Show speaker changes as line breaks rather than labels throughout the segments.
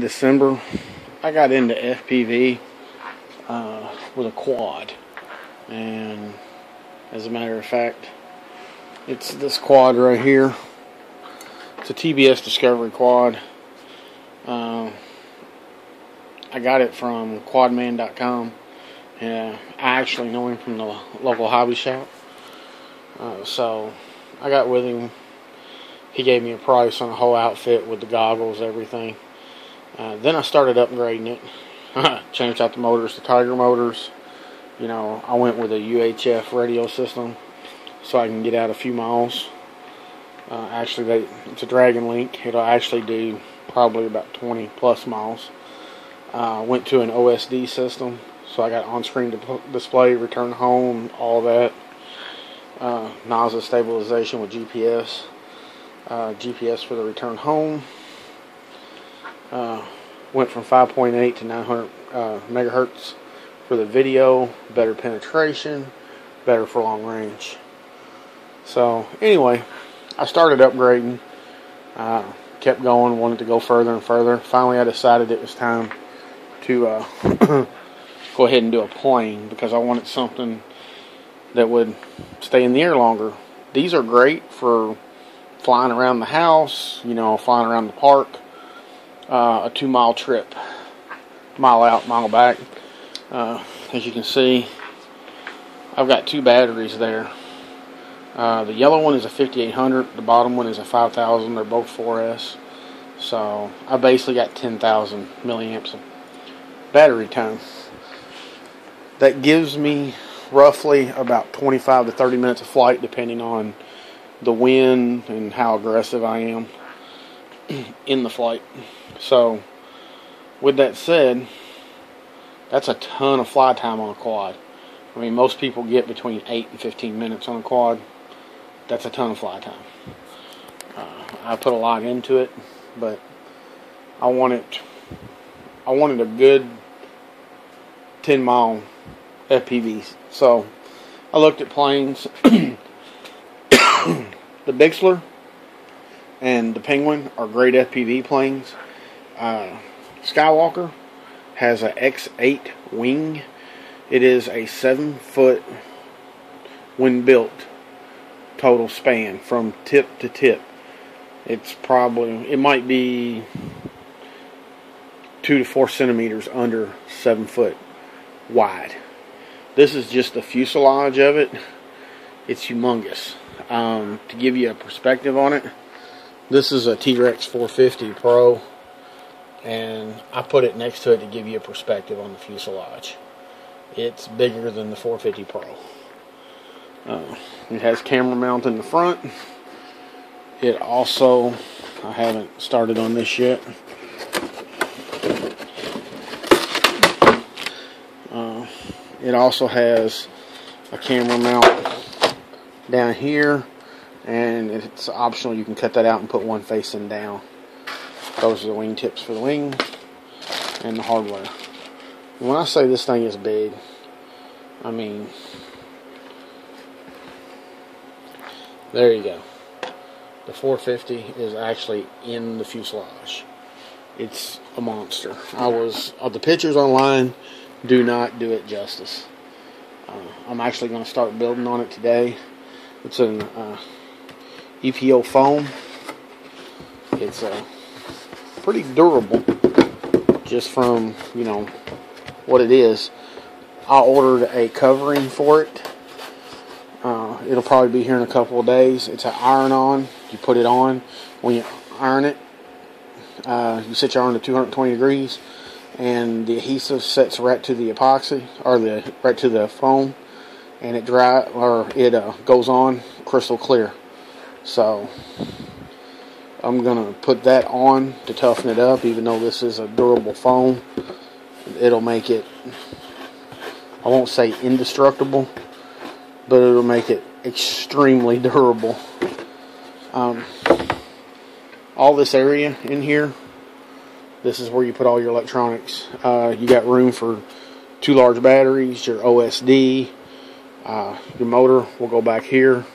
December, I got into FPV with a quad, and as a matter of fact, it's this quad right here. It's a TBS Discovery quad. I got it from quadman.com, and I actually know him from the local hobby shop. So I got with him. He gave me a price on a whole outfit with the goggles, everything. Then I started upgrading it. Changed out the motors to Tiger motors. You know, I went with a UHF radio system so I can get out a few miles. Actually, it's a Dragon Link. It'll actually do probably about 20 plus miles. Went to an OSD system, so I got on-screen display, return home, all that. Nozzle stabilization with GPS. GPS for the return home. Went from 5.8 to 900 megahertz for the video. Better penetration, better for long range. So anyway, I started upgrading. Kept going, wanted to go further and further. Finally, I decided it was time to go ahead and do a plane, because I wanted something that would stay in the air longer. These are great for flying around the house, you know, flying around the park. A 2-mile trip, mile out, mile back. As you can see, I've got 2 batteries there. The yellow one is a 5800, the bottom one is a 5000. They're both 4S. So I basically got 10,000 milliamps of battery time. That gives me roughly about 25 to 30 minutes of flight, depending on the wind and how aggressive I am in the flight. So with that said, that's a ton of fly time on a quad. I mean, most people get between 8 and 15 minutes on a quad. That's a ton of fly time. I put a lot into it, but I wanted a good 10-mile FPV. So I looked at planes. The Bixler and the Penguin are great FPV planes. Skywalker has a X-8 wing. It is a 7-foot when built total span from tip to tip. It might be 2 to 4 centimeters under 7 foot wide. This is just the fuselage of it. It's humongous. To give you a perspective on it, this is a T-Rex 450 Pro, and I put it next to it to give you a perspective on the fuselage. It's bigger than the 450 Pro. It has camera mount in the front. It also, I haven't started on this yet. It also has a camera mount down here, and it's optional. You can cut that out and put one facing down. Those are the wing tips for the wing and the hardware. And when I say this thing is big, I mean, there you go. The 450 is actually in the fuselage. It's a monster. The pictures online do not do it justice. I'm actually going to start building on it today. It's an EPO foam. It's pretty durable, just from, you know, what it is. I ordered a covering for it. It'll probably be here in a couple of days. It's an iron-on. You put it on. When you iron it, you set your iron to 220 degrees, and the adhesive sets right to the epoxy, or right to the foam, and it goes on crystal clear. So I'm gonna put that on to toughen it up. Even though this is a durable foam, it'll make it, I won't say indestructible, but it'll make it extremely durable. All this area in here, this is where you put all your electronics. You got room for 2 large batteries, your OSD, your motor will go back here.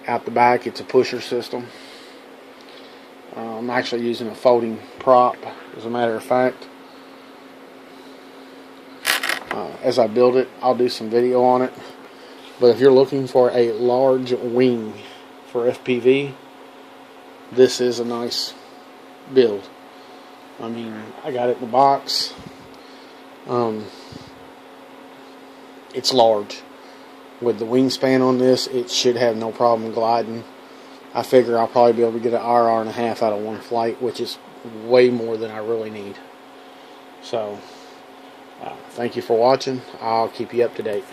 Out the back, it's a pusher system. I'm actually using a folding prop As a matter of fact, as I build it, I'll do some video on it. But if you're looking for a large wing for FPV, this is a nice build. I mean, I got it in the box. It's large. With the wingspan on this, it should have no problem gliding. I figure I'll probably be able to get an hour and a half out of one flight, which is way more than I really need. So, thank you for watching. I'll keep you up to date.